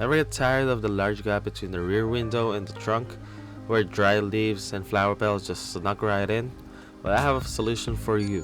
Ever get tired of the large gap between the rear window and the trunk, where dry leaves and flower petals just snuck right in? Well, I have a solution for you.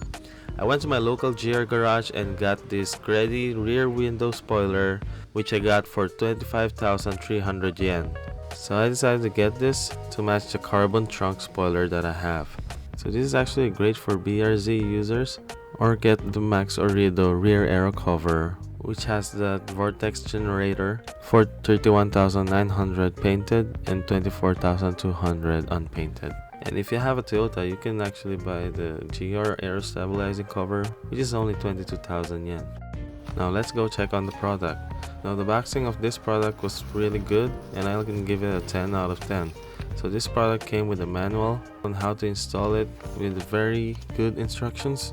I went to my local GR garage and got this GReddy rear window spoiler, which I got for 25,300 yen. So I decided to get this to match the carbon trunk spoiler that I have. So this is actually great for BRZ users, or get the Max Orido rear Aero cover, which has the vortex generator for 31,900 painted and 24,200 unpainted. And if you have a Toyota, you can actually buy the GR Aero stabilizing cover, which is only 22,000 yen. Now let's go check on the product. Now the boxing of this product was really good, and I can give it a 10 out of 10. So this product came with a manual on how to install it with very good instructions,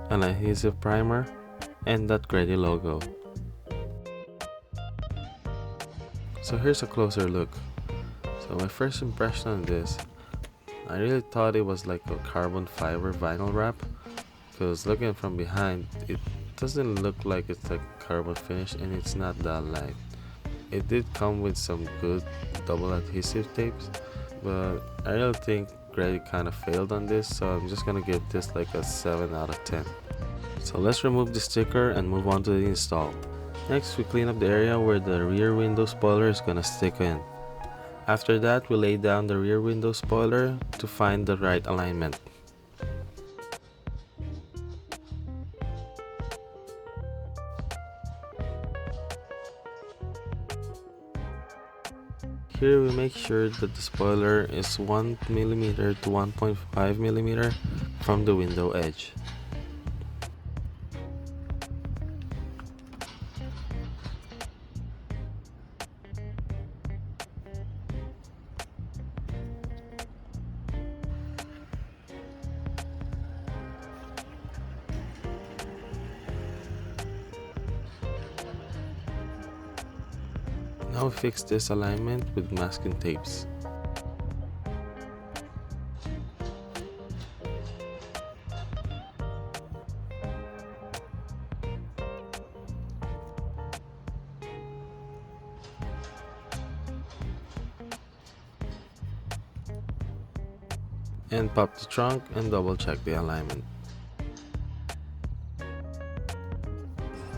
an adhesive primer, and that GReddy logo. So here's a closer look. So my first impression on this, I really thought it was like a carbon fiber vinyl wrap, because looking from behind, it doesn't look like it's like carbon finish, and it's not that light. It did come with some good double adhesive tapes, but I really think GReddy kind of failed on this, so I'm just gonna give this like a 7 out of 10. So let's remove the sticker and move on to the install. Next, we clean up the area where the rear window spoiler is gonna stick in. After that, we lay down the rear window spoiler to find the right alignment. Here we make sure that the spoiler is 1mm to 1.5mm from the window edge. Now we fix this alignment with masking tapes. And pop the trunk and double check the alignment.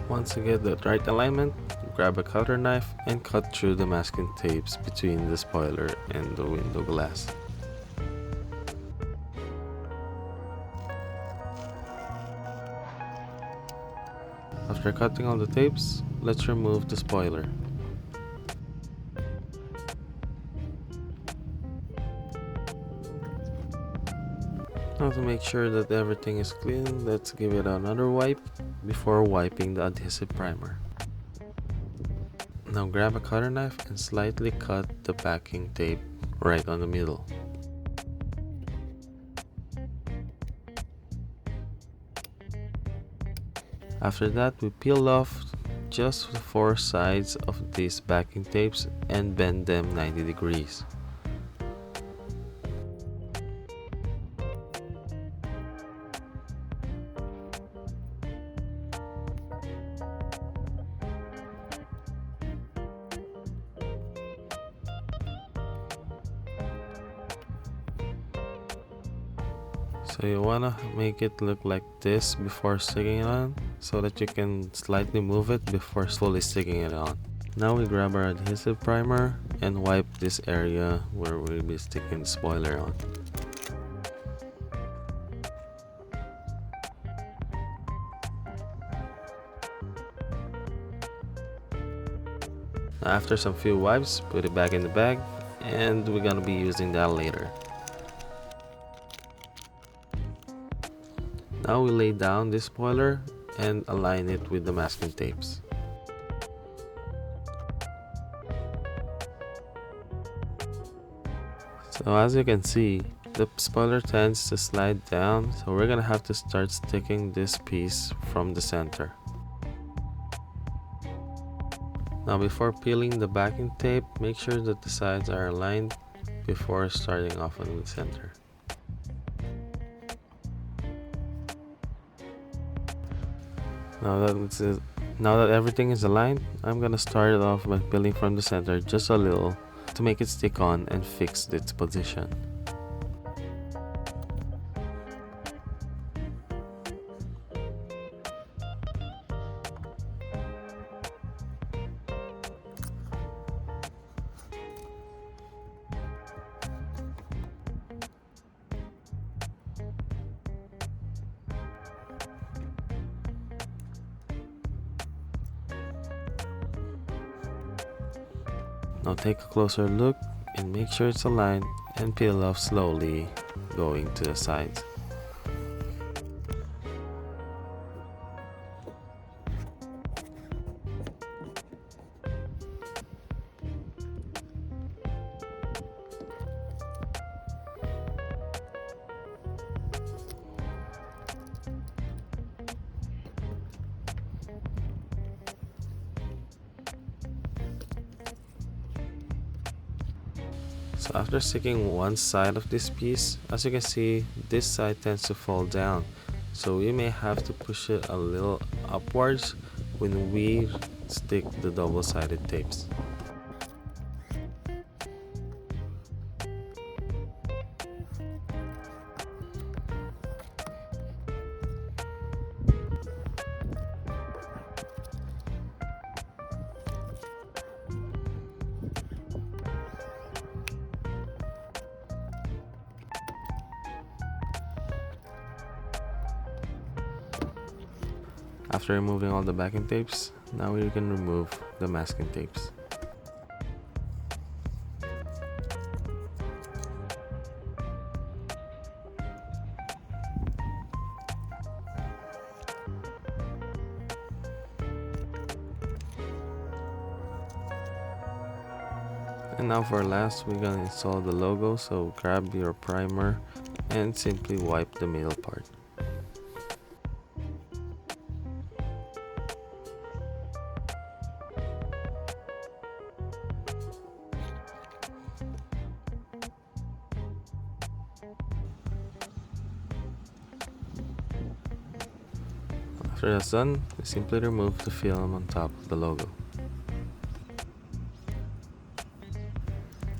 Once you get the right alignment, grab a cutter knife and cut through the masking tapes between the spoiler and the window glass. After cutting all the tapes, let's remove the spoiler. Now to make sure that everything is clean, let's give it another wipe before wiping the adhesive primer. Now grab a cutter knife and slightly cut the backing tape right on the middle. After that, we peel off just the 4 sides of these backing tapes and bend them 90 degrees. So you wanna make it look like this before sticking it on, so that you can slightly move it before fully sticking it on. Now we grab our adhesive primer and wipe this area where we'll be sticking the spoiler on. Now after some few wipes, put it back in the bag, and we're gonna be using that later. Now we lay down this spoiler and align it with the masking tapes. So as you can see, the spoiler tends to slide down, so we're gonna have to start sticking this piece from the center. Now before peeling the backing tape, make sure that the sides are aligned before starting off on the center. Now that it's Now that everything is aligned, I'm gonna start it off by peeling from the center just a little to make it stick on and fix its position. Now take a closer look and make sure it's aligned and peel off slowly, going to the sides. So after sticking one side of this piece, as you can see, this side tends to fall down. So we may have to push it a little upwards when we stick the double-sided tapes. After removing all the backing tapes, now we can remove the masking tapes. And now for last, we're gonna install the logo, so grab your primer and simply wipe the middle part. After that's done, we simply remove the film on top of the logo.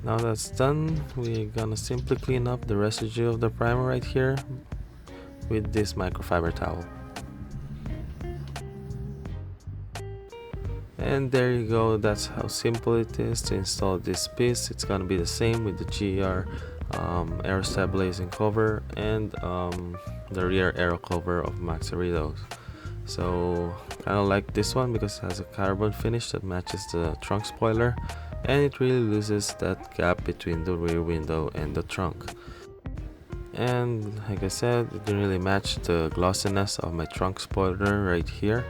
Now that's done, we're gonna simply clean up the residue of the primer right here with this microfiber towel. And there you go, that's how simple it is to install this piece. It's gonna be the same with the GR Aero stabilizing cover and the rear Aero cover of Max Orido. So kind of like this one because it has a carbon finish that matches the trunk spoiler, and it really loses that gap between the rear window and the trunk. And like I said, it didn't really match the glossiness of my trunk spoiler right here,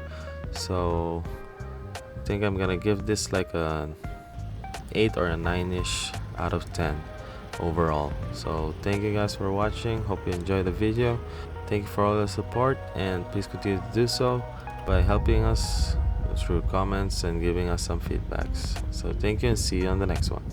so I think I'm gonna give this like a 8 or a 9-ish out of 10 overall. So thank you guys for watching, hope you enjoyed the video. Thank you for all the support, and please continue to do so by helping us through comments and giving us some feedbacks. So thank you and see you on the next one.